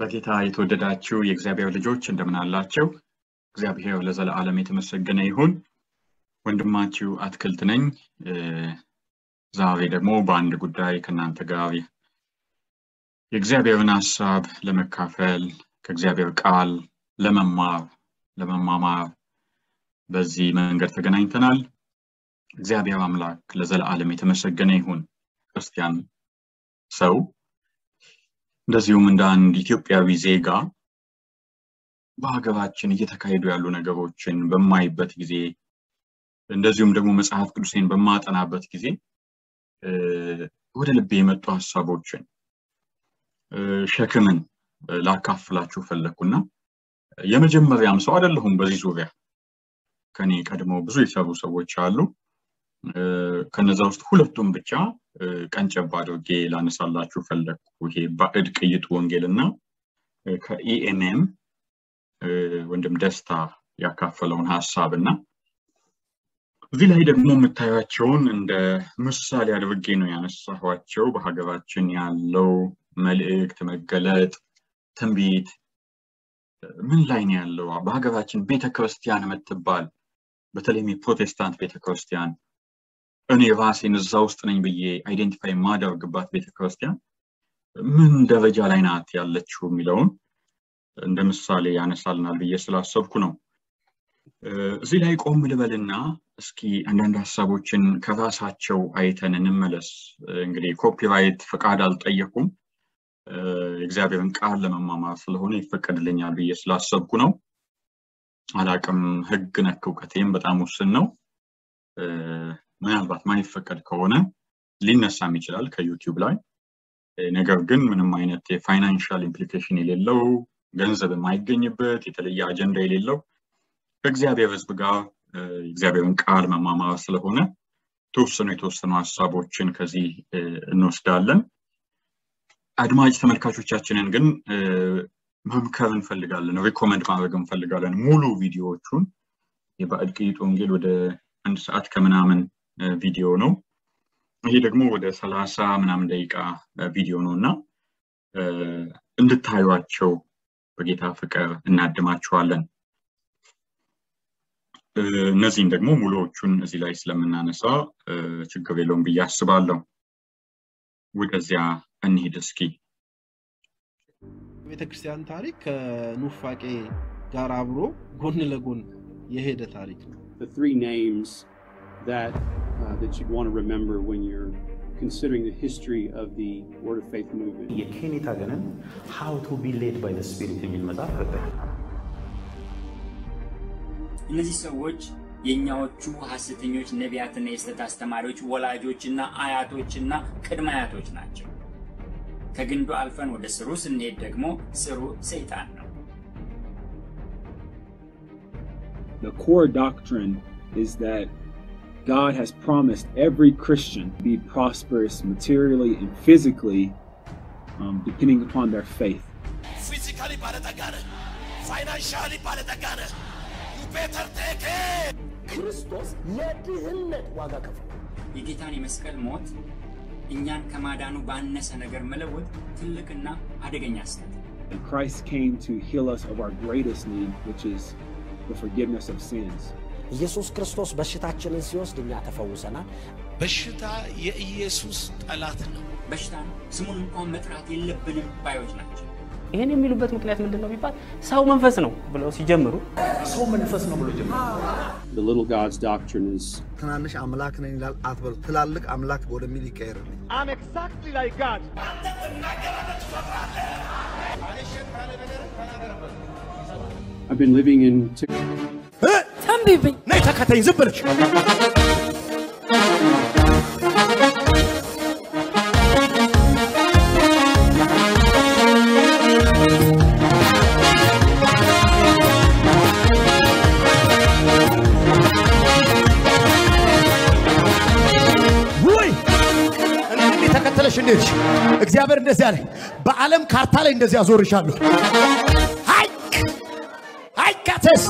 በጌታ የተወደዳችሁ የእግዚአብሔር ልጆች እንደምን አላችሁ? እግዚአብሔር ለዘላለም የተመሰገነ ይሁን። ወንድማችሁ አትክልት ነኝ። ዛሬ ደግሞ በአንድ ጉዳይ ከናንተ ጋር የእግዚአብሔርን ሐሳብ ለመካፈል ከእግዚአብሔር ቃል ለመማማር በዚህ መንገድ ተገናኝተናል። እግዚአብሔር አምላክ ለዘላለም የተመሰገነ ይሁን። ክርስቲያን ሰው እንደዚሁም እንደ አንድ ኢትዮጵያዊ ዜጋ በሀገራችን እየተካሄዱ ያሉ ነገሮችን በማይበት ጊዜ እንደዚሁም ደግሞ መጽሐፍ ቅዱስን በማጠናበት ጊዜ ወደ ልቤ የመጡ ሐሳቦችን ሸክምን ላካፍላችሁ ፈለኩና የመጀመሪያም ሰው አይደለሁም በዚህ ዙሪያ ከኔ ቀድሞ ብዙ የሰሩ ሰዎች አሉ። ከነዛ ውስጥ ሁለቱም ብቻ ቀንጨብ አድርጌ ላነሳላችሁ ፈለኩ። ይሄ ባዕድ ቅይጥ ወንጌልና ከኢኤምኤም ወንድም ደስታ ያካፈለውን ሐሳብና እዚህ ላይ ደግሞ የምታዩአቸውን እንደ ምሳሌ አድርጌ ነው ያነሳኋቸው። በሀገራችን ያለው መልዕክት መገለጥ ትንቢት ምን ላይ ነው ያለው? በሀገራችን ቤተክርስቲያን የምትባል በተለይም የፕሮቴስታንት ቤተክርስቲያን እኔ ራሴን እዛ ውስጥ ነኝ ብዬ አይደንቲፋይ ማደርግባት ቤተክርስቲያን ምን ደረጃ ላይ ናት ያለችው የሚለውን እንደ ምሳሌ ያነሳልናል ብዬ ስላሰብኩ ነው። እዚህ ላይ ቆም ልበልና እስኪ አንዳንድ ሐሳቦችን ከራሳቸው አይተን እንመለስ። እንግዲህ ኮፒራይት ፈቃድ አልጠየኩም። እግዚአብሔርን ቃል ለመማማር ስለሆነ ይፈቀድልኛል ብዬ ስላሰብኩ ነው። አላቅም ህግ ነክ እውቀቴም በጣም ውስን ነው። ምናልባት ማይፈቀድ ከሆነ ሊነሳም ይችላል ከዩቲዩብ ላይ። ነገር ግን ምንም አይነት የፋይናንሻል ኢምፕሊኬሽን የሌለው ገንዘብ የማይገኝበት የተለየ አጀንዳ የሌለው ከእግዚአብሔር ሕዝብ ጋር እግዚአብሔርን ቃል መማማር ስለሆነ የተወሰኑ ሐሳቦችን ከዚህ እንወስዳለን። አድማጭ ተመልካቾቻችንን ግን መምከር እንፈልጋለን፣ ሪኮመንድ ማድረግ እንፈልጋለን። ሙሉ ቪዲዮዎቹን የባዕድ ቅይጥ ወንጌል ወደ 1 ሰዓት ከምናምን ቪዲዮ ነው። ይሄ ደግሞ ወደ 30 ምናምን ደቂቃ ቪዲዮ ነውና እንድታዩአቸው በጌታ ፍቅር እናድማችኋለን። እነዚህን ደግሞ ሙሉዎቹን እዚህ ላይ ስለምናነሳ ችግር የለውም ብዬ አስባለሁ። ወደዚያ እንሂድ እስኪ። ቤተክርስቲያን ታሪክ ከኑፋቄ ጋር አብሮ ጎን ለጎን የሄደ ታሪክ ነው። The 3 names that you'd want to remember when you're considering the history of the Word of Faith movement. የኬኔታ ገነን how to be led by the spirit የሚል መጽሐፍ አለ። እነዚህ ሰዎች የኛዎቹ ሐሰተኞች ነቢያትና የስተት አስተማሪዎች ወላጆችና አያቶችና ቅድመ አያቶች ናቸው። ከግንዱ አልፈን ወደ ስሩ ስንሄድ ደግሞ ስሩ ሰይጣን ነው። The core doctrine is that God has promised every Christian to be prosperous materially and physically, depending upon their faith. Physically, financially, you better take it. ክርስቶስ የድህነት ዋጋ ከፈለ። የጌታን የመስቀል ሞት እኛን ከማዳኑ ባነሰ ነገር መለወጥ ትልቅና አደገኛ ስህተት። And Christ came to heal us of our greatest need, which is the forgiveness of sins. ኢየሱስ ክርስቶስ በሽታችንን ሲወስድ እኛ ተፈውሰናል። በሽታ የኢየሱስ ጠላት ነው። በሽታን ስሙን እንኳን መጥራት የለብንም ባዮች ናቸው። ይሄን የሚሉበት ምክንያት ምንድነው ቢባል ሰው መንፈስ ነው ብለው ሲጀምሩ ሰው መንፈስ ነው ብለው ጀመሩ። The little God's doctrine is ትናንሽ አምላክ ነኝ ይላል አትበሉ፣ ትላልቅ አምላክ ወደሚል ይቀየርልኝ። I'm exactly like God. I've been living in ተንቢብኝ ነይ ተከተይ ዝም ብለሽ እንዴት እግዚአብሔር እንደዚህ አለ። በዓለም ካርታ ላይ እንደዚህ አዞርሻለሁ። አይ ካተስ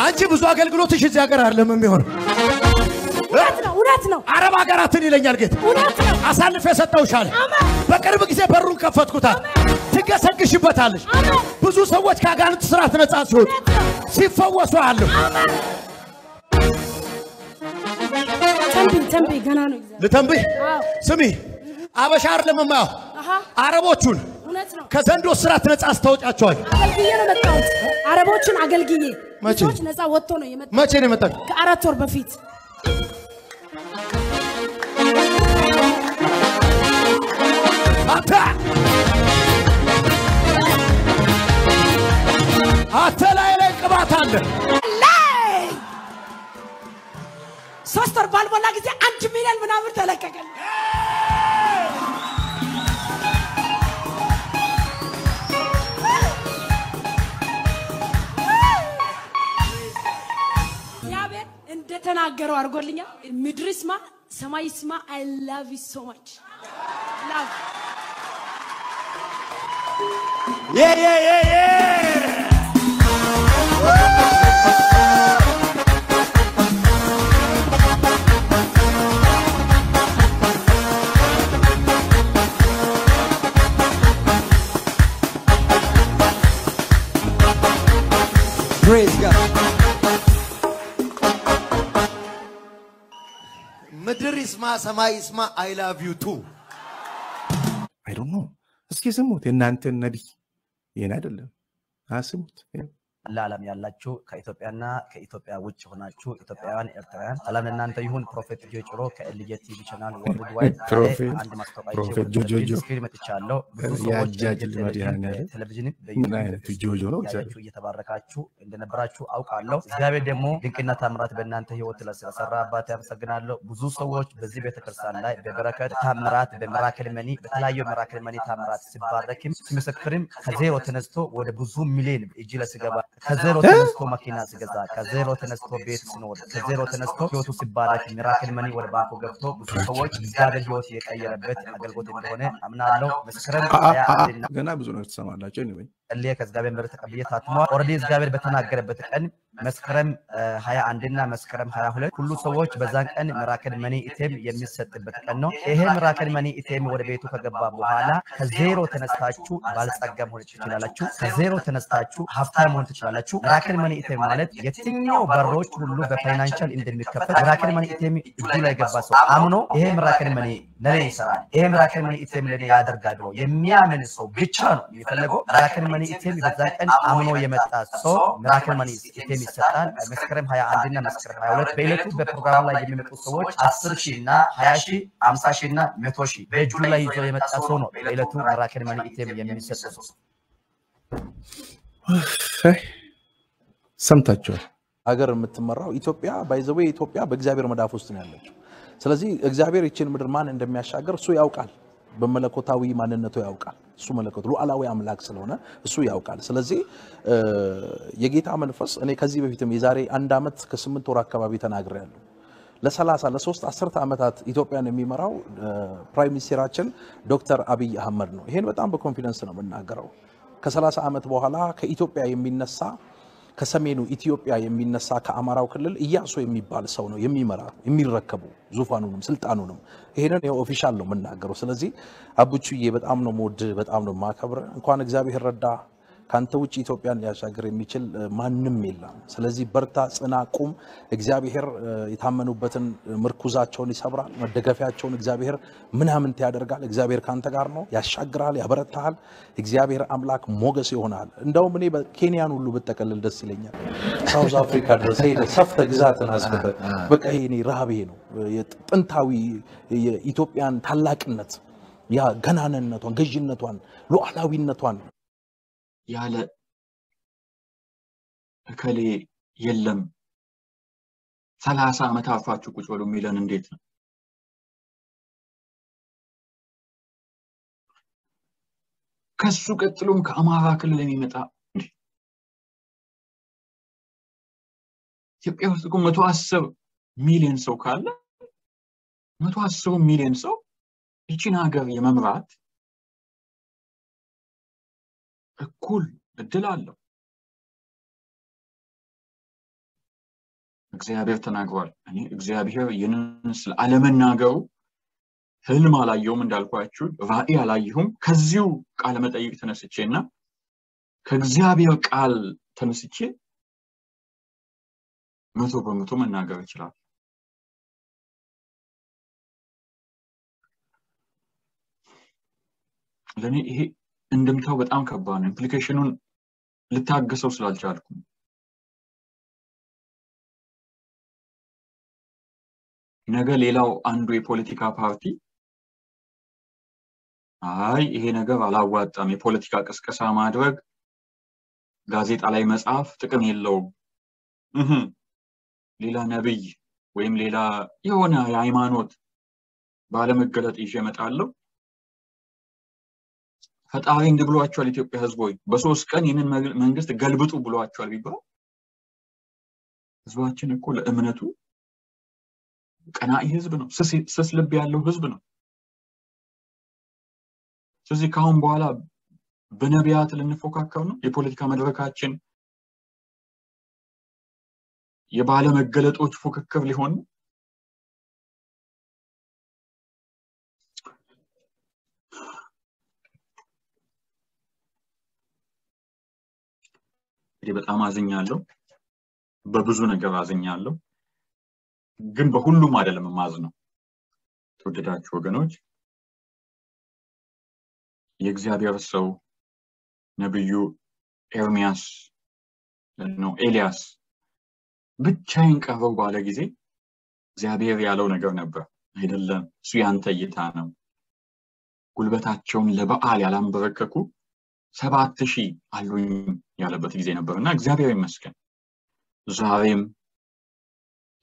አንቺ ብዙ አገልግሎትሽ እዚህ ሀገር አይደለም የሚሆነው። እውነት ነው አረብ ሀገራትን ይለኛል ጌታ። እውነት ነው አሳልፈ ሰጠውሻል። በቅርብ ጊዜ በሩን ከፈትኩታል። ትገሰግሽበታለሽ ብዙ ሰዎች ካጋንንት ስራት ነፃ ሲወጡ ሲፈወሱ አሉ ተንቢ ገና ነው ለተንቢ ስሚ አበሻር ለመማው አረቦቹን ከዘንዶ ስራት ነፃ አስተውጫቸዋል አገልግዬ ነው መጣሁት አረቦቹን አገልግዬ ሰዎች ነፃ ወጥቶ ነው የመጣው መቼ ነው የመጣው ከ4 ወር በፊት አተላይ ላይ ቅባት አለ ሶስተር ባልቦላ ጊዜ 1 ሚሊዮን ምናምን ተለቀቀል ያቤ እንደተናገረው አርጎልኛ ምድርስማ ሰማይስማ I love you so much love yeah Praise God. ምድር ይስማ ሰማይ ይስማ I love you too. I don't know. እስኪ ስሙት እናንተ ነብይ ይሄን አይደለም አስሙት ለዓለም ያላችሁ ከኢትዮጵያና ከኢትዮጵያ ውጭ ሆናችሁ ኢትዮጵያውያን ኤርትራውያን ሰላም ለእናንተ ይሁን ፕሮፌት ጆጆ ከኤልጄ ቲቪ ቻናል ወርልድ ዋይድ አንድ ማስተዋወቂያ ጆጆ ስክሪን መጥቻለሁ ብዙ ሰዎች ቴሌቪዥን ጆጆ ነው ያያችሁ እየተባረካችሁ እንደነበራችሁ አውቃለሁ እግዚአብሔር ደግሞ ድንቅና ታምራት በእናንተ ህይወት ለሰራ አባት ያመሰግናለሁ ብዙ ሰዎች በዚህ ቤተክርስቲያን ላይ በበረከት ታምራት በመራከል መኒ በተለያዩ መራከል መኒ ታምራት ሲባረክም ሲመሰክርም ከዜሮ ተነስቶ ወደ ብዙ ሚሊዮን እጅ ለስገባ ከዜሮ ተነስቶ መኪና ሲገዛ ከዜሮ ተነስቶ ቤት ሲኖር ከዜሮ ተነስቶ ህይወቱ ሲባረክ ሚራክል መኒ ወደ ባንኩ ገብቶ ብዙ ሰዎች እግዚአብሔር ህይወት የቀየረበት አገልግሎት እንደሆነ አምናለሁ መስከረም ገና ብዙ ነው ተሰማላችሁ ነው እልየ ከእግዚአብሔር ምሕረት ተቀብዬ ታትሟል ኦሬዲ እግዚአብሔር በተናገረበት ቀን መስከረም 21 እና መስከረም 22 ሁሉ ሰዎች በዛን ቀን ሚራክል መኒ ኢቴም የሚሰጥበት ቀን ነው ይሄ ሚራክል መኒ ኢቴም ወደ ቤቱ ከገባ በኋላ ከዜሮ ተነስታችሁ ባለጸጋ መሆን ትችላላችሁ ከዜሮ ተነስታችሁ ሀብታም መሆን ትችላላችሁ ሚራክል መኒ ኢቴም ማለት የትኛው በሮች ሁሉ በፋይናንሻል እንደሚከፈት ሚራክል መኒ ኢቴም እጁ ላይ ገባ ሰው አምኖ ይሄ ሚራክል መኒ ለኔ ይሰራል ይሄ ሚራክል መኒ ኢቴም ለኔ ያደርጋል ብሎ የሚያምን ሰው ብቻ ነው የሚፈልገው ሚራክል መኒ ኢቴም በዛን ቀን አምኖ የመጣ ሰው ሚራክል መኒ ኢቴም ይሰጣል መስከረም 21 እና መስከረም 22 በእለቱ በፕሮግራም ላይ የሚመጡ ሰዎች 10,000 እና 20,000 50,000 እና 100,000 በእጁ ላይ ይዞ የመጣ ሰው ነው በእለቱ ሚራክል መኒ ኢቴም የሚሰጥ ሰው ሰምታችኋል ሀገር የምትመራው ኢትዮጵያ ባይዘው ኢትዮጵያ በእግዚአብሔር መዳፍ ውስጥ ነው ያለችው ስለዚህ እግዚአብሔር እቺን ምድር ማን እንደሚያሻገር እሱ ያውቃል በመለኮታዊ ማንነቱ ያውቃል እሱ መለኮት ሉዓላዊ አምላክ ስለሆነ እሱ ያውቃል ስለዚህ የጌታ መንፈስ እኔ ከዚህ በፊትም የዛሬ 1 አመት ከ8 ወር አካባቢ ተናግሬያለሁ ለ30 ለ3 10 አመታት ኢትዮጵያን የሚመራው ፕራይም ሚኒስትራችን ዶክተር አብይ አህመድ ነው ይሄን በጣም በኮንፊደንስ ነው የምናገረው ከ30 አመት በኋላ ከኢትዮጵያ የሚነሳ ከሰሜኑ ኢትዮጵያ የሚነሳ ከአማራው ክልል ኢያሱ የሚባል ሰው ነው የሚመራ የሚረከቡ ዙፋኑንም ስልጣኑንም ይሄንን ኦፊሻል ነው የምናገረው ስለዚህ አቡቹዬ በጣም ነው ሞድ በጣም ነው ማከብረ እንኳን እግዚአብሔር ረዳ ካንተ ውጪ ኢትዮጵያን ሊያሻገር የሚችል ማንንም የለም ስለዚህ በርታ ጽና ቁም እግዚአብሔር የታመኑበትን ምርኩዛቸውን ይሰብራል መደገፊያቸውን እግዚአብሔር ምናምን ያደርጋል እግዚአብሔር ካንተ ጋር ነው ያሻግራል ያበረታል እግዚአብሔር አምላክ ሞገስ ይሆናል እንደውም እኔ በኬንያን ሁሉ በተቀለል ደስ ይለኛል ሳውዝ አፍሪካ ድረስ ሄደ ሰፍተ ግዛትን አስከተ በቃ ይሄኔ ረሃቤ ነው ጥንታዊ የኢትዮጵያን ታላቅነት ያ ገናነነቷን ገዥነቷን ሉዓላዊነቷን ያለ እከሌ የለም 30 አመት አፋችሁ ቁጭ ብሎ ሚለን እንዴት ነው ከሱ ቀጥሎም ከአማራ ክልል የሚመጣ ኢትዮጵያ ውስጥ 110 ሚሊዮን ሰው ካለ 110 ሚሊዮን ሰው ይቺን ሀገር የመምራት እኩል እድል አለው እግዚአብሔር ተናግሯል እኔ እግዚአብሔር ይህንን ስለ ዓለመናገሩ ህልም አላየሁም እንዳልኳችሁ ራእይ አላየሁም ከዚሁ ቃል መጠይቅ ተነስቼና ከእግዚአብሔር ቃል ተነስቼ 100% መናገር ይችላል ለኔ ይሄ እንደምታው በጣም ከባድ ነው ኢምፕሊኬሽኑን ልታገሰው ስላልቻልኩ ነገ ሌላው አንዱ የፖለቲካ ፓርቲ አይ ይሄ ነገር አላዋጣም የፖለቲካ ቅስቀሳ ማድረግ ጋዜጣ ላይ መጻፍ ጥቅም የለውም ሌላ ነብይ ወይም ሌላ የሆነ ሃይማኖት ባለመገለጥ ይጀመጣለው ፈጣሪ እንድብሏቸዋል ኢትዮጵያ ህዝቦች በ3 ቀን ይህንን መንግስት ገልብጡ ብሏቸዋል ቢባል ህዝባችን እኮ ለእምነቱ ቀናኢ ህዝብ ነው ስስ ልብ ያለው ህዝብ ነው ስለዚህ ካሁን በኋላ በነቢያት ልንፎካከር ነው የፖለቲካ መድረካችን የባለ መገለጦች ፉክክር ሊሆን በጣም አዝኛለሁ በብዙ ነገር አዝኛለሁ ግን በሁሉም አይደለም ማዝነው ተወደዳችሁ ወገኖች የእግዚአብሔር ሰው ነብዩ ኤርሚያስ ነው ኤልያስ ብቻዬን ቀረው ባለ ጊዜ እግዚአብሔር ያለው ነገር ነበር አይደለም እሱ ያንተ እይታ ነው ጉልበታቸውን ለበዓል ያላንበረከኩ 7000 አሉኝ ያለበት ጊዜ ነበርና እግዚአብሔር ይመስገን ዛሬም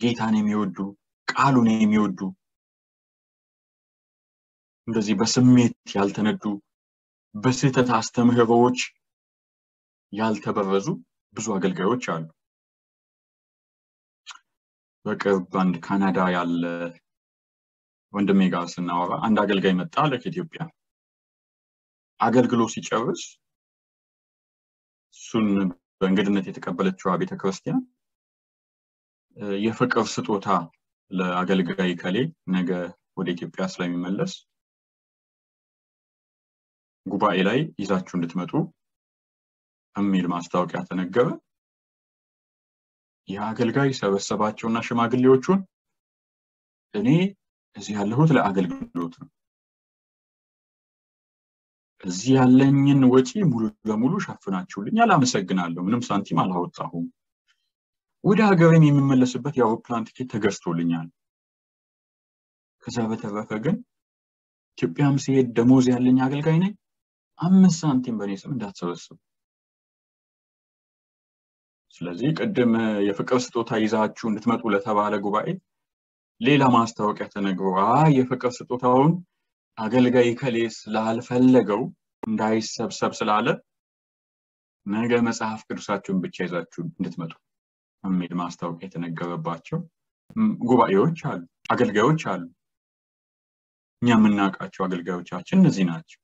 ጌታን የሚወዱ ቃሉን የሚወዱ እንደዚህ በስሜት ያልተነዱ በስህተት አስተምህሮዎች ያልተበረዙ ብዙ አገልጋዮች አሉ በቅርብ አንድ ካናዳ ያለ ወንድሜ ጋር ስናወራ አንድ አገልጋይ መጣ ለኢትዮጵያ አገልግሎት ሲጨርስ ሱን በእንግድነት የተቀበለችው ቤተክርስቲያን የፍቅር ስጦታ ለአገልጋይ ከሌ ነገ ወደ ኢትዮጵያ ስለሚመለስ ጉባኤ ላይ ይዛችሁ እንድትመጡ አሚል ማስታወቂያ ተነገረ የአገልጋይ ሰበሰባቸውና ሽማግሌዎቹን እኔ እዚህ ያለሁት ለአገልግሎት ነው እዚህ ያለኝን ወጪ ሙሉ ለሙሉ ሸፍናችሁልኛል አመሰግናለሁ ምንም ሳንቲም አላወጣሁም ወደ ሀገሬም የሚመለስበት የአውሮፕላን ቲኬት ተገዝቶልኛል ከዛ በተረፈ ግን ኢትዮጵያም ሲሄድ ደሞዝ ያለኝ አገልጋይ ነኝ 5 ሳንቲም በኔ ስም እንዳትሰበስቡ ስለዚህ ቀደም የፍቅር ስጦታ ይዛችሁ እንድትመጡ ለተባለ ጉባኤ ሌላ ማስታወቂያ ተነግሮ የፍቅር ስጦታውን አገልጋይ ከሌስ ላልፈለገው እንዳይሰብሰብ ስላለ ነገ መጽሐፍ ቅዱሳችሁን ብቻ ይዛችሁ እንድትመጡ አሚል ማስታወቂያ የተነገረባቸው ጉባኤዎች አሉ አገልጋዮች አሉ እኛ የምናውቃቸው አገልጋዮቻችን እነዚህ ናቸው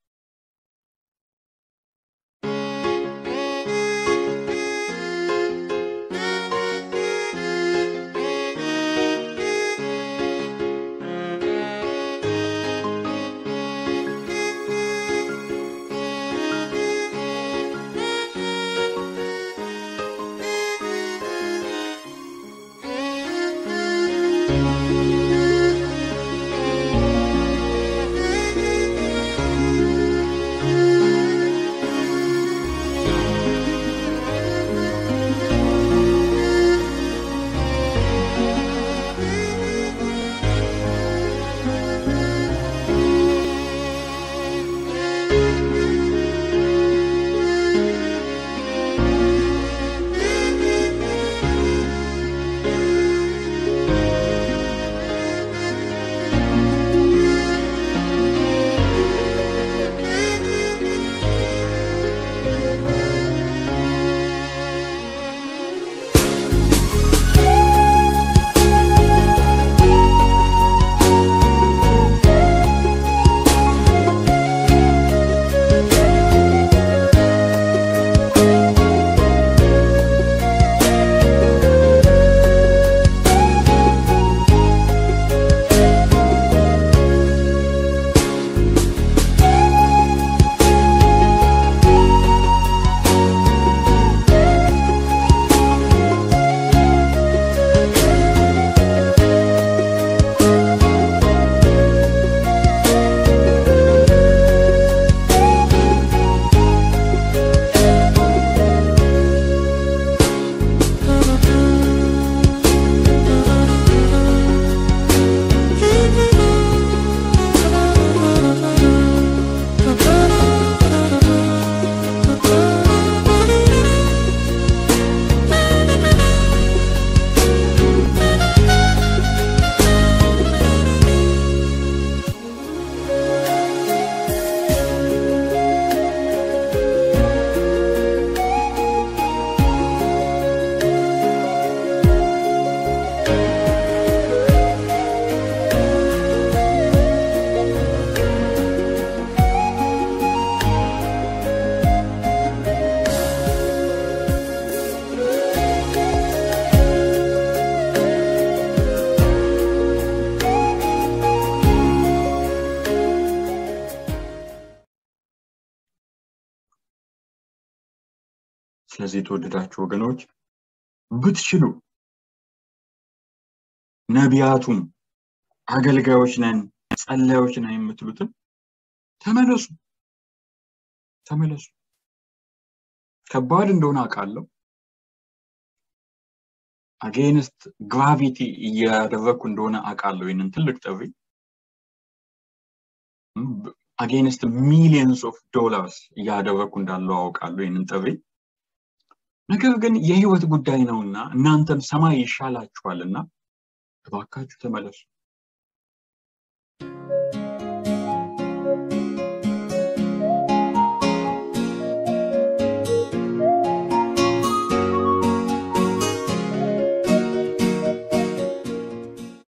ስለዚህ ተወደዳችሁ ወገኖች ብትችሉ ነቢያቱም አገልጋዮች ነን ጸላዮች ነን የምትሉትም ተመለሱ ከባድ እንደሆነ አውቃለሁ against gravity እያደረኩ እንደሆነ አውቃለሁ ይሄንን ትልቅ ጥሪ against millions of dollars እያደረኩ እንዳለው አውቃለሁ ይሄንን ጥሪ ነገር ግን የህይወት ጉዳይ ነውና እናንተም ሰማይ ይሻላችኋልና እባካችሁ ተመለሱ